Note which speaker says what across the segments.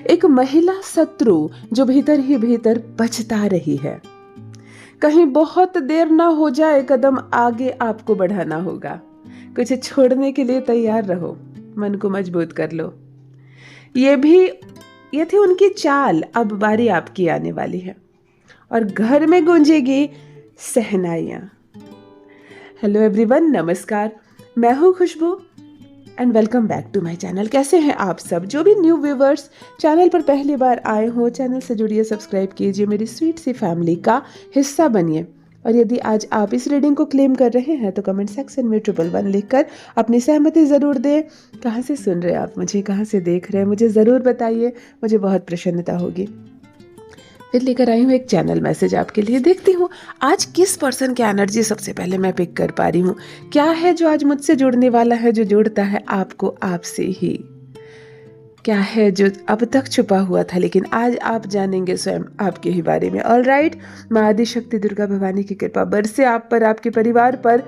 Speaker 1: एक महिला शत्रु जो भीतर ही भीतर पछता रही है। कहीं बहुत देर ना हो जाए, कदम आगे आपको बढ़ाना होगा। कुछ छोड़ने के लिए तैयार रहो, मन को मजबूत कर लो। ये थी उनकी चाल। अब बारी आपकी आने वाली है और घर में गूंजेगी सहनाइयां। हेलो एवरीवन, नमस्कार। मैं हूं Khushboo and welcome back to my channel. कैसे हैं आप सब? जो भी न्यू व्यूवर्स चैनल पर पहली बार आए हो, चैनल से जुड़िए, सब्सक्राइब कीजिए, मेरी स्वीट सी फैमिली का हिस्सा बनिए। और यदि आज आप इस रीडिंग को क्लेम कर रहे हैं तो कमेंट सेक्शन में 111 लिखकर अपनी सहमति ज़रूर दें। कहाँ से सुन रहे हैं आप मुझे, कहाँ से देख रहे हैं, मुझे ज़रूर बताइए, मुझे बहुत प्रसन्नता होगी। फिर लेकर आई हूँ एक चैनल मैसेज आपके लिए। देखती हूँ आज किस पर्सन की एनर्जी सबसे पहले मैं पिक कर पा रही हूँ। क्या है जो आज मुझसे जुड़ने वाला है, जो जुड़ता है आपको आपसे ही? क्या है जो अब तक छुपा हुआ था लेकिन आज आप जानेंगे स्वयं आपके ही बारे में। ऑलराइट, माँ आदिशक्ति दुर्गा भवानी की कृपा बरसे आप पर, आपके परिवार पर,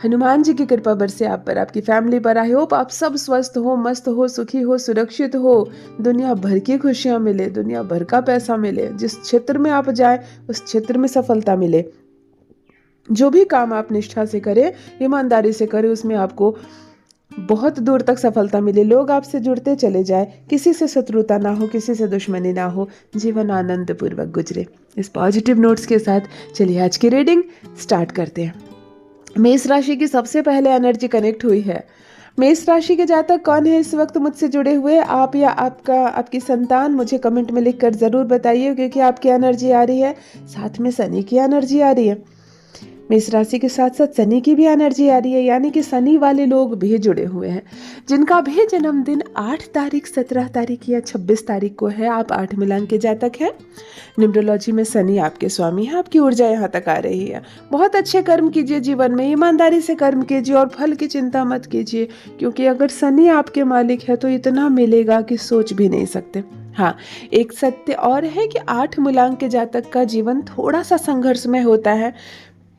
Speaker 1: हनुमान जी की कृपा बरसे आप पर, आपकी फैमिली पर। आई होप आप सब स्वस्थ हो, मस्त हो, सुखी हो, सुरक्षित हो, दुनिया भर की खुशियां मिले, दुनिया भर का पैसा मिले, जिस क्षेत्र में आप जाए उस क्षेत्र में सफलता मिले। जो भी काम आप निष्ठा से करें, ईमानदारी से करें, उसमें आपको बहुत दूर तक सफलता मिले। लोग आपसे जुड़ते चले जाए, किसी से शत्रुता ना हो, किसी से दुश्मनी ना हो, जीवन आनंद पूर्वक गुजरे। इस पॉजिटिव नोट्स के साथ चलिए आज की रीडिंग स्टार्ट करते हैं। मेष राशि की सबसे पहले एनर्जी कनेक्ट हुई है। मेष राशि के जातक कौन है इस वक्त मुझसे जुड़े हुए? आप या आपकी संतान? मुझे कमेंट में लिखकर जरूर बताइए, क्योंकि आपकी एनर्जी आ रही है, साथ में शनि की एनर्जी आ रही है। मेष राशि के साथ साथ शनि की भी एनर्जी आ रही है, यानी कि शनि वाले लोग भी जुड़े हुए हैं। जिनका भी जन्मदिन 8 तारीख, 17 तारीख या 26 तारीख को है, आप 8 मिलान के जातक हैं। न्यूमरोलॉजी में शनि आपके स्वामी है, आपकी ऊर्जा यहाँ तक आ रही है। बहुत अच्छे कर्म कीजिए, जीवन में ईमानदारी से कर्म कीजिए और फल की चिंता मत कीजिए, क्योंकि अगर शनि आपके मालिक है तो इतना मिलेगा कि सोच भी नहीं सकते। हाँ, एक सत्य और है कि 8 मूलांक के जातक का जीवन थोड़ा सा संघर्षमय होता है।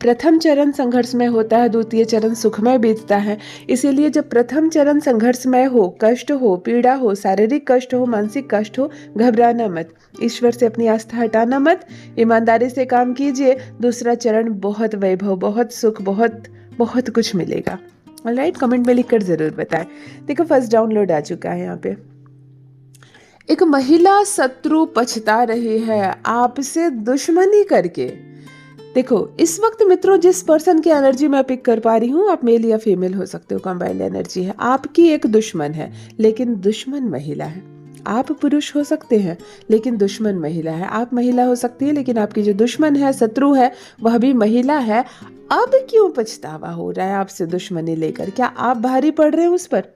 Speaker 1: प्रथम चरण संघर्षमय होता है, द्वितीय चरण सुखमय बीतता है। इसीलिए जब प्रथम चरण संघर्षमय हो, कष्ट हो, पीड़ा हो, शारीरिक कष्ट हो, मानसिक कष्ट हो, घबराना मत, ईश्वर से अपनी आस्था हटाना मत, ईमानदारी से काम कीजिए। दूसरा चरण बहुत वैभव, बहुत सुख, बहुत बहुत कुछ मिलेगा। ऑलराइट, कमेंट में लिखकर जरूर बताएं। देखो, फर्स्ट डाउनलोड आ चुका है यहाँ पे। एक महिला शत्रु पछता रही है आपसे दुश्मनी करके। देखो, इस वक्त मित्रों जिस पर्सन की एनर्जी मैं पिक कर पा रही हूँ, आप मेल या फीमेल हो सकते हो, कंबाइंड एनर्जी है। आपकी एक दुश्मन है लेकिन दुश्मन महिला है। आप पुरुष हो सकते हैं लेकिन दुश्मन महिला है। आप महिला हो सकती है लेकिन आपकी जो दुश्मन है, शत्रु है, वह भी महिला है। अब क्यों पछतावा हो रहा है आपसे दुश्मनी लेकर? क्या आप भारी पड़ रहे हैं उस पर?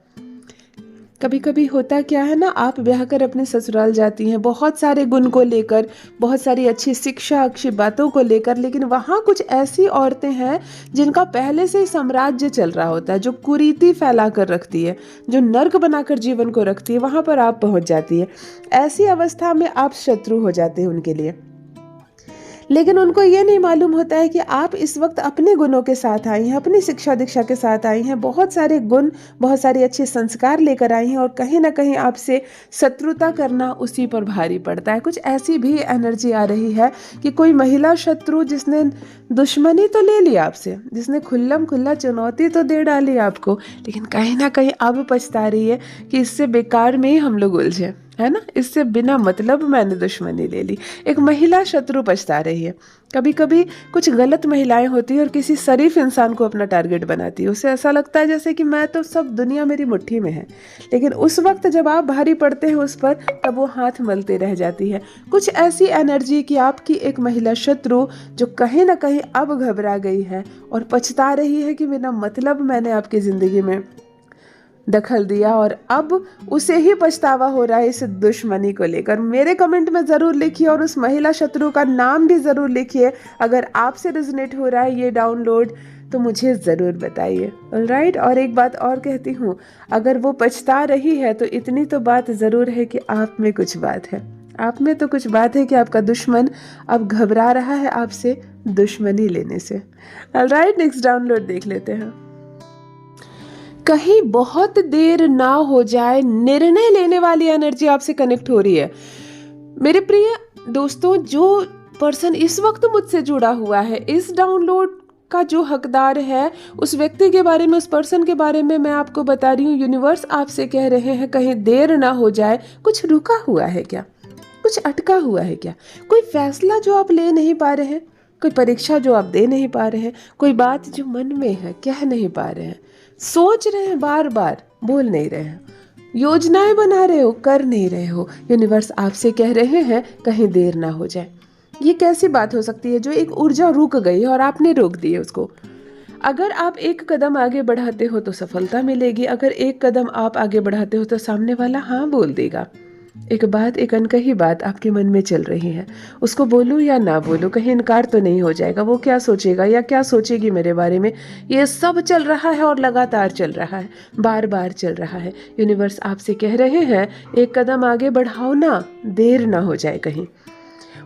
Speaker 1: कभी कभी होता क्या है ना, आप ब्याह कर अपने ससुराल जाती हैं बहुत सारे गुण को लेकर, बहुत सारी अच्छी शिक्षा, अच्छी बातों को लेकर, लेकिन वहाँ कुछ ऐसी औरतें हैं जिनका पहले से ही साम्राज्य चल रहा होता है, जो कुरीति फैला कर रखती है, जो नर्क बनाकर जीवन को रखती है। वहाँ पर आप पहुँच जाती है। ऐसी अवस्था में आप शत्रु हो जाते हैं उनके लिए। लेकिन उनको ये नहीं मालूम होता है कि आप इस वक्त अपने गुणों के साथ आई हैं, अपनी शिक्षा दीक्षा के साथ आई हैं, बहुत सारे गुण, बहुत सारे अच्छे संस्कार लेकर आई हैं, और कहीं ना कहीं आपसे शत्रुता करना उसी पर भारी पड़ता है। कुछ ऐसी भी एनर्जी आ रही है कि कोई महिला शत्रु जिसने दुश्मनी तो ले ली आपसे, जिसने खुल्लम खुल्ला चुनौती तो दे डाली आपको, लेकिन कहीं ना कहीं अब पछता रही है कि इससे बेकार में ही हम लोग उलझे, है ना, इससे बिना मतलब मैंने दुश्मनी ले ली। एक महिला शत्रु पछता रही है। कभी कभी कुछ गलत महिलाएं होती है और किसी शरीफ इंसान को अपना टारगेट बनाती है। उसे ऐसा लगता है जैसे कि मैं तो, सब दुनिया मेरी मुट्ठी में है, लेकिन उस वक्त जब आप भारी पड़ते हैं उस पर, तब वो हाथ मलते रह जाती है। कुछ ऐसी एनर्जी कि आपकी एक महिला शत्रु जो कहीं ना कहीं अब घबरा गई है और पछता रही है कि बिना मतलब मैंने आपकी जिंदगी में दखल दिया, और अब उसे ही पछतावा हो रहा है इस दुश्मनी को लेकर। मेरे कमेंट में ज़रूर लिखिए और उस महिला शत्रु का नाम भी ज़रूर लिखिए। अगर आपसे रेजोनेट हो रहा है ये डाउनलोड तो मुझे ज़रूर बताइए। ऑलराइट, और एक बात और कहती हूँ, अगर वो पछता रही है तो इतनी तो बात ज़रूर है कि आप में कुछ बात है। आप में तो कुछ बात है कि आपका दुश्मन अब घबरा रहा है आपसे दुश्मनी लेने से। ऑलराइट, नेक्स्ट डाउनलोड देख लेते हैं। कहीं बहुत देर ना हो जाए, निर्णय लेने वाली एनर्जी आपसे कनेक्ट हो रही है। मेरे प्रिय दोस्तों, जो पर्सन इस वक्त मुझसे जुड़ा हुआ है, इस डाउनलोड का जो हकदार है, उस व्यक्ति के बारे में, उस पर्सन के बारे में मैं आपको बता रही हूँ। यूनिवर्स आपसे कह रहे हैं कहीं देर ना हो जाए। कुछ रुका हुआ है क्या? कुछ अटका हुआ है क्या? कोई फैसला जो आप ले नहीं पा रहे हैं, कोई परीक्षा जो आप दे नहीं पा रहे हैं, कोई बात जो मन में है कह नहीं पा रहे हैं, सोच रहे हैं, बार बार बोल नहीं रहे हैं, योजनाएं बना रहे हो, कर नहीं रहे हो। यूनिवर्स आपसे कह रहे हैं कहीं देर ना हो जाए। ये कैसी बात हो सकती है जो एक ऊर्जा रुक गई है और आपने रोक दी है उसको? अगर आप एक कदम आगे बढ़ाते हो तो सफलता मिलेगी। अगर एक कदम आप आगे बढ़ाते हो तो सामने वाला हाँ बोल देगा। एक बात, एक अनकही बात आपके मन में चल रही है, उसको बोलूं या ना बोलूं, कहीं इनकार तो नहीं हो जाएगा, वो क्या सोचेगा या क्या सोचेगी मेरे बारे में। ये सब चल रहा है और लगातार चल रहा है, बार बार चल रहा है। यूनिवर्स आपसे कह रहे हैं एक कदम आगे बढ़ाओ ना, देर ना हो जाए कहीं।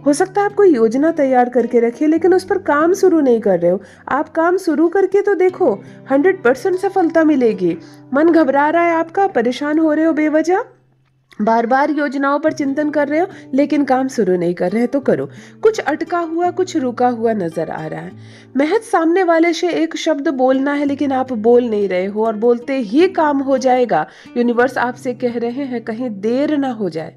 Speaker 1: हो सकता है आप कोई योजना तैयार करके रखिए लेकिन उस पर काम शुरू नहीं कर रहे हो। आप काम शुरू करके तो देखो, 100% सफलता मिलेगी। मन घबरा रहा है आपका, परेशान हो रहे हो बेवजह, बार बार योजनाओं पर चिंतन कर रहे हो लेकिन काम शुरू नहीं कर रहे हैं, तो करो। कुछ अटका हुआ, कुछ रुका हुआ नजर आ रहा है। महज सामने वाले से एक शब्द बोलना है लेकिन आप बोल नहीं रहे हो और बोलते ही काम हो जाएगा। यूनिवर्स आपसे कह रहे हैं कहीं देर ना हो जाए,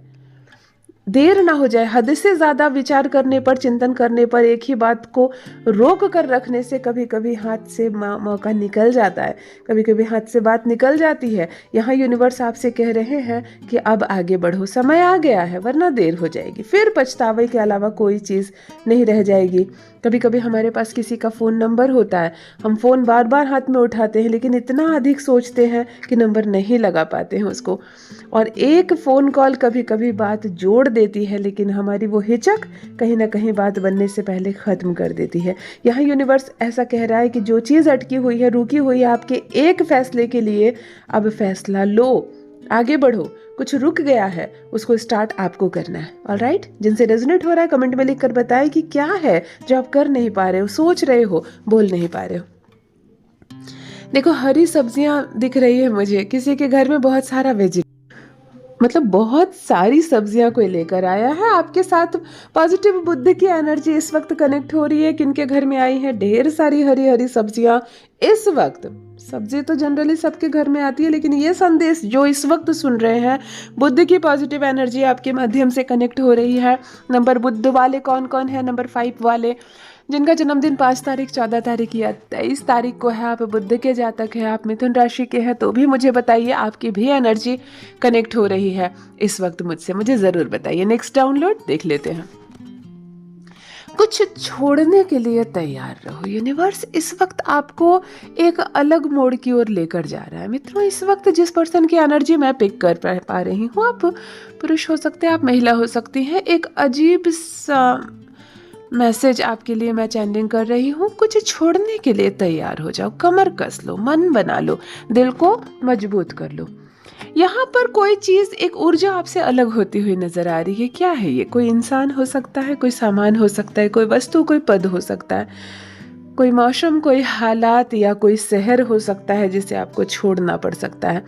Speaker 1: देर ना हो जाए। हद से ज्यादा विचार करने पर, चिंतन करने पर, एक ही बात को रोक कर रखने से कभी कभी हाथ से मौका निकल जाता है, कभी कभी हाथ से बात निकल जाती है। यहाँ यूनिवर्स आपसे कह रहे हैं कि अब आगे बढ़ो, समय आ गया है, वरना देर हो जाएगी। फिर पछतावे के अलावा कोई चीज़ नहीं रह जाएगी। कभी कभी हमारे पास किसी का फ़ोन नंबर होता है, हम फ़ोन बार बार हाथ में उठाते हैं लेकिन इतना अधिक सोचते हैं कि नंबर नहीं लगा पाते हैं उसको। और एक फ़ोन कॉल कभी कभी बात जोड़ देती है लेकिन हमारी वो हिचक कहीं ना कहीं बात बनने से पहले ख़त्म कर देती है। यहाँ यूनिवर्स ऐसा कह रहा है कि जो चीज़ अटकी हुई है, रुकी हुई है, आपके एक फैसले के लिए अब फैसला लो, आगे बढ़ो। कुछ रुक गया है, उसको स्टार्ट आपको करना है। ऑलराइट, जिनसे रेजोनेट हो रहा है कमेंट में लिखकर बताएं कि क्या है जो आप कर नहीं पा रहे हो, सोच रहे हो, बोल नहीं पा रहे हो। देखो, हरी सब्जियां दिख रही है मुझे, किसी के घर में बहुत सारा बहुत सारी सब्जियां कोई लेकर आया है। आपके साथ पॉजिटिव बुद्धि की एनर्जी इस वक्त कनेक्ट हो रही है। किनके घर में आई है ढेर सारी हरी हरी सब्जियां इस वक्त। सब्जी तो जनरली सबके घर में आती है लेकिन ये संदेश जो इस वक्त सुन रहे हैं, बुद्ध की पॉजिटिव एनर्जी आपके माध्यम से कनेक्ट हो रही है। नंबर बुद्ध वाले कौन कौन है? नंबर 5 वाले, जिनका जन्मदिन 5 तारीख, 14 तारीख या 23 तारीख को है, आप बुद्ध के जातक है, आप मिथुन राशि के हैं, तो भी मुझे बताइए, आपकी भी एनर्जी कनेक्ट हो रही है इस वक्त मुझसे, मुझे ज़रूर बताइए। नेक्स्ट डाउनलोड देख लेते हैं। कुछ छोड़ने के लिए तैयार रहो। यूनिवर्स इस वक्त आपको एक अलग मोड़ की ओर लेकर जा रहा है। मित्रों, इस वक्त जिस पर्सन की एनर्जी मैं पिक कर पा रही हूँ, आप पुरुष हो सकते हैं, आप महिला हो सकती हैं, एक अजीब सा मैसेज आपके लिए मैं चैनलिंग कर रही हूँ। कुछ छोड़ने के लिए तैयार हो जाओ, कमर कस लो, मन बना लो, दिल को मजबूत कर लो। यहाँ पर कोई चीज़, एक ऊर्जा आपसे अलग होती हुई नजर आ रही है। क्या है ये? कोई इंसान हो सकता है, कोई सामान हो सकता है, कोई वस्तु, कोई पद हो सकता है, कोई मौसम, कोई हालात या कोई शहर हो सकता है जिसे आपको छोड़ना पड़ सकता है।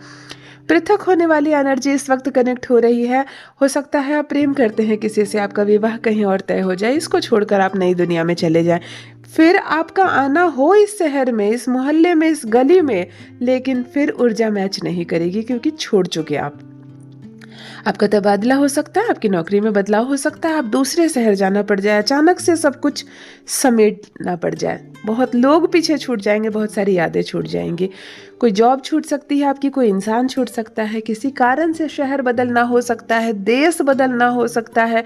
Speaker 1: पृथक होने वाली एनर्जी इस वक्त कनेक्ट हो रही है। हो सकता है आप प्रेम करते हैं किसी से, आपका विवाह कहीं और तय हो जाए, इसको छोड़कर आप नई दुनिया में चले जाएं, फिर आपका आना हो इस शहर में, इस मोहल्ले में, इस गली में, लेकिन फिर ऊर्जा मैच नहीं करेगी क्योंकि छोड़ चुके आप। आपका तबादला हो सकता है, आपकी नौकरी में बदलाव हो सकता है, आप दूसरे शहर जाना पड़ जाए, अचानक से सब कुछ समेटना पड़ जाए, बहुत लोग पीछे छूट जाएंगे, बहुत सारी यादें छूट जाएंगी। कोई जॉब छूट सकती है आपकी, कोई इंसान छूट सकता है, किसी कारण से शहर बदलना हो सकता है, देश बदलना हो सकता है,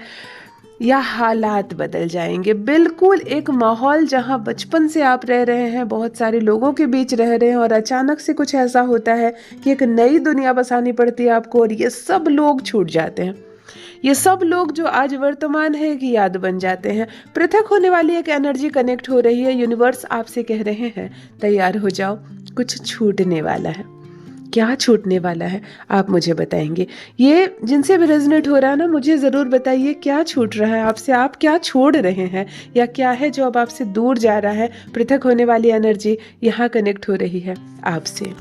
Speaker 1: या हालात बदल जाएंगे। बिल्कुल एक माहौल जहां बचपन से आप रह रहे हैं, बहुत सारे लोगों के बीच रह रहे हैं और अचानक से कुछ ऐसा होता है कि एक नई दुनिया बसानी पड़ती है आपको और ये सब लोग छूट जाते हैं। ये सब लोग जो आज वर्तमान है की याद बन जाते हैं। पृथक होने वाली एक एनर्जी कनेक्ट हो रही है। यूनिवर्स आपसे कह रहे हैं तैयार हो जाओ, कुछ छूटने वाला है। क्या छूटने वाला है आप मुझे बताएंगे। ये जिनसे भी रेजोनेट हो रहा है ना, मुझे ज़रूर बताइए क्या छूट रहा है आपसे, आप क्या छोड़ रहे हैं, या क्या है जो अब आपसे दूर जा रहा है। पृथक होने वाली एनर्जी यहाँ कनेक्ट हो रही है आपसे।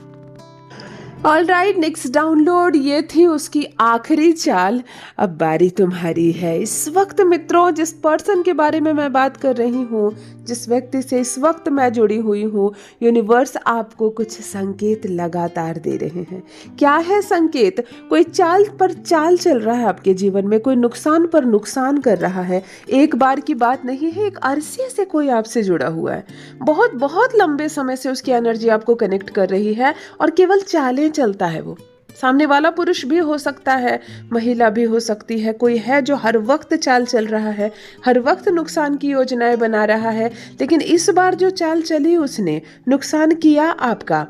Speaker 1: ऑल राइट, नेक्स्ट डाउनलोड ये थी उसकी आखिरी चाल। अब बारी तुम्हारी है। इस वक्त मित्रों, जिस पर्सन के बारे में मैं बात कर रही हूँ, जिस व्यक्ति से इस वक्त मैं जुड़ी हुई हूँ, यूनिवर्स आपको कुछ संकेत लगातार दे रहे हैं। क्या है संकेत? कोई चाल पर चाल चल रहा है आपके जीवन में, कोई नुकसान पर नुकसान कर रहा है। एक बार की बात नहीं है, एक अरसे से कोई आपसे जुड़ा हुआ है। बहुत बहुत लंबे समय से उसकी एनर्जी आपको कनेक्ट कर रही है और केवल चालें चलता है वो। सामने वाला पुरुष भी हो सकता है, महिला भी हो सकती है। कोई है जो हर वक्त चाल चल रहा है, हर वक्त नुकसान की योजनाएं बना रहा है। लेकिन इस बार जो चाल चली, उसने नुकसान किया आपका,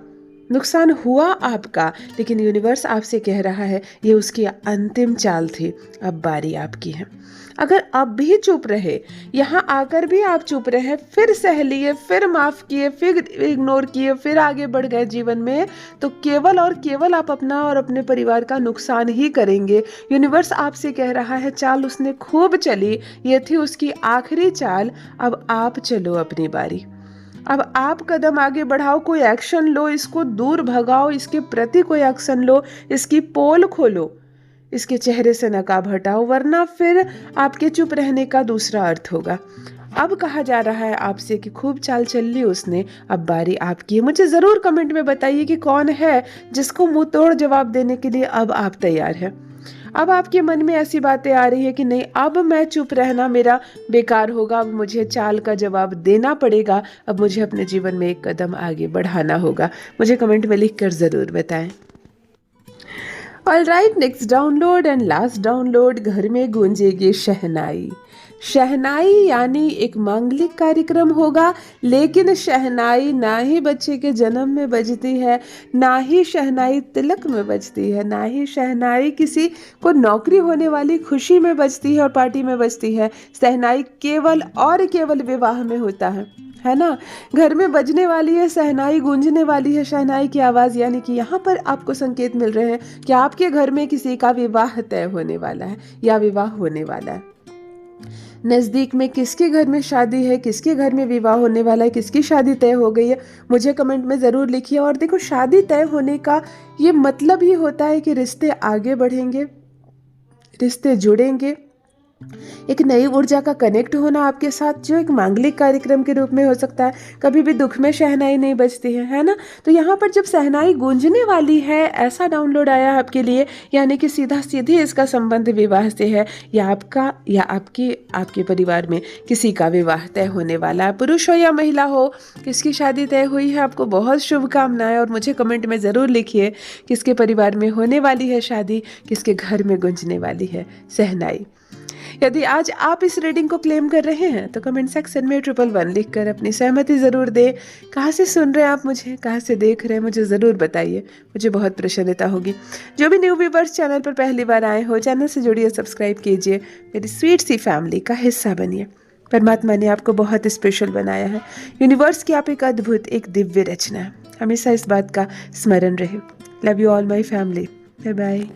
Speaker 1: नुकसान हुआ आपका। लेकिन यूनिवर्स आपसे कह रहा है ये उसकी अंतिम चाल थी, अब बारी आपकी है। अगर अब भी चुप रहे, यहाँ आकर भी आप चुप रहे, फिर सह लिए, फिर माफ किए, फिर इग्नोर किए, फिर आगे बढ़ गए जीवन में, तो केवल और केवल आप अपना और अपने परिवार का नुकसान ही करेंगे। यूनिवर्स आपसे कह रहा है चाल उसने खूब चली, ये थी उसकी आखिरी चाल, अब आप चलो अपनी बारी। अब आप कदम आगे बढ़ाओ, कोई एक्शन लो, इसको दूर भगाओ, इसके प्रति कोई एक्शन लो, इसकी पोल खोलो, इसके चेहरे से नकाब हटाओ, वरना फिर आपके चुप रहने का दूसरा अर्थ होगा। अब कहा जा रहा है आपसे कि खूब चाल चल ली उसने, अब बारी आपकी है। मुझे ज़रूर कमेंट में बताइए कि कौन है जिसको मुंह तोड़ जवाब देने के लिए अब आप तैयार हैं। अब आपके मन में ऐसी बातें आ रही है कि नहीं, अब मैं चुप रहना मेरा बेकार होगा, अब मुझे चाल का जवाब देना पड़ेगा, अब मुझे अपने जीवन में एक कदम आगे बढ़ाना होगा। मुझे कमेंट में लिख कर ज़रूर बताएं। All right, next download and last download. घर में गूंजेगी शहनाई। शहनाई यानी एक मांगलिक कार्यक्रम होगा, लेकिन शहनाई ना ही बच्चे के जन्म में बजती है, ना ही शहनाई तिलक में बजती है, ना ही शहनाई किसी को नौकरी होने वाली खुशी में बजती है और पार्टी में बजती है। शहनाई केवल और केवल विवाह में होता है ना। घर में बजने वाली है शहनाई, गूंजने वाली है शहनाई की आवाज़। यानी कि यहाँ पर आपको संकेत मिल रहे हैं कि आपके घर में किसी का विवाह तय होने वाला है या विवाह होने वाला है। नज़दीक में किसके घर में शादी है, किसके घर में विवाह होने वाला है, किसकी शादी तय हो गई है, मुझे कमेंट में ज़रूर लिखिए। और देखो, शादी तय होने का ये मतलब ही होता है कि रिश्ते आगे बढ़ेंगे, रिश्ते जुड़ेंगे, एक नई ऊर्जा का कनेक्ट होना आपके साथ, जो एक मांगलिक कार्यक्रम के रूप में हो सकता है। कभी भी दुख में शहनाई नहीं बजती है ना। तो यहाँ पर जब शहनाई गूंजने वाली है, ऐसा डाउनलोड आया आपके लिए, यानी कि सीधा सीधी इसका संबंध विवाह से है, या आपका या आपके परिवार में किसी का विवाह तय होने वाला है। पुरुष हो या महिला हो, किसकी शादी तय हुई है, आपको बहुत शुभकामनाएं। और मुझे कमेंट में ज़रूर लिखिए किसके परिवार में होने वाली है शादी, किसके घर में गूंजने वाली है शहनाई। यदि आज आप इस रीडिंग को क्लेम कर रहे हैं तो कमेंट सेक्शन में 111 लिखकर अपनी सहमति ज़रूर दें। कहाँ से सुन रहे हैं आप मुझे, कहाँ से देख रहे हैं, मुझे ज़रूर बताइए, मुझे बहुत प्रसन्नता होगी। जो भी न्यू व्यूवर्स चैनल पर पहली बार आए हो, चैनल से जुड़िए, सब्सक्राइब कीजिए, मेरी स्वीट सी फैमिली का हिस्सा बनिए। परमात्मा ने आपको बहुत स्पेशल बनाया है। यूनिवर्स की आप एक अद्भुत, एक दिव्य रचना है। हमेशा इस बात का स्मरण रहे। Love you all my family. Bye bye.